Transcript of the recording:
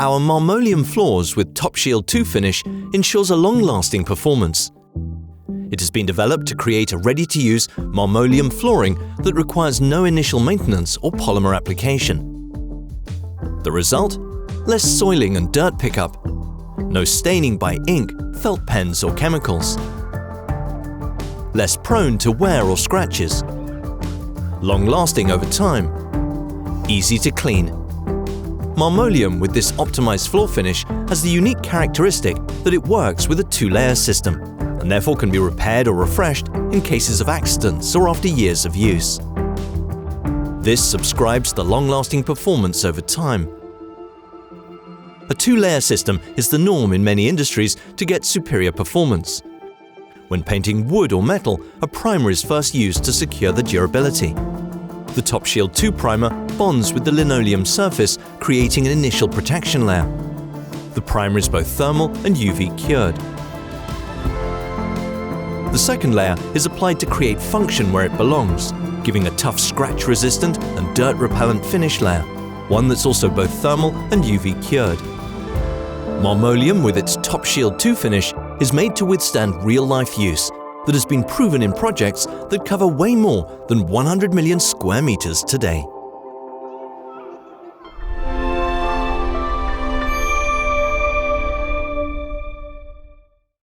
Our Marmoleum floors with Topshield 2 finish ensures a long-lasting performance. It has been developed to create a ready-to-use Marmoleum flooring that requires no initial maintenance or polymer application. The result? Less soiling and dirt pickup. No staining by ink, felt pens or chemicals. Less prone to wear or scratches. Long-lasting over time. Easy to clean. Marmoleum with this optimized floor finish has the unique characteristic that it works with a two-layer system and therefore can be repaired or refreshed in cases of accidents or after years of use. This subscribes the long-lasting performance over time. A two-layer system is the norm in many industries to get superior performance. When painting wood or metal, a primer is first used to secure the durability. The Topshield 2 primer bonds with the linoleum surface, creating an initial protection layer. The primer is both thermal and UV cured. The second layer is applied to create function where it belongs, giving a tough scratch-resistant and dirt-repellent finish layer, one that's also both thermal and UV cured. Marmoleum with its Topshield 2 finish is made to withstand real-life use that has been proven in projects that cover way more than 100 million square meters today.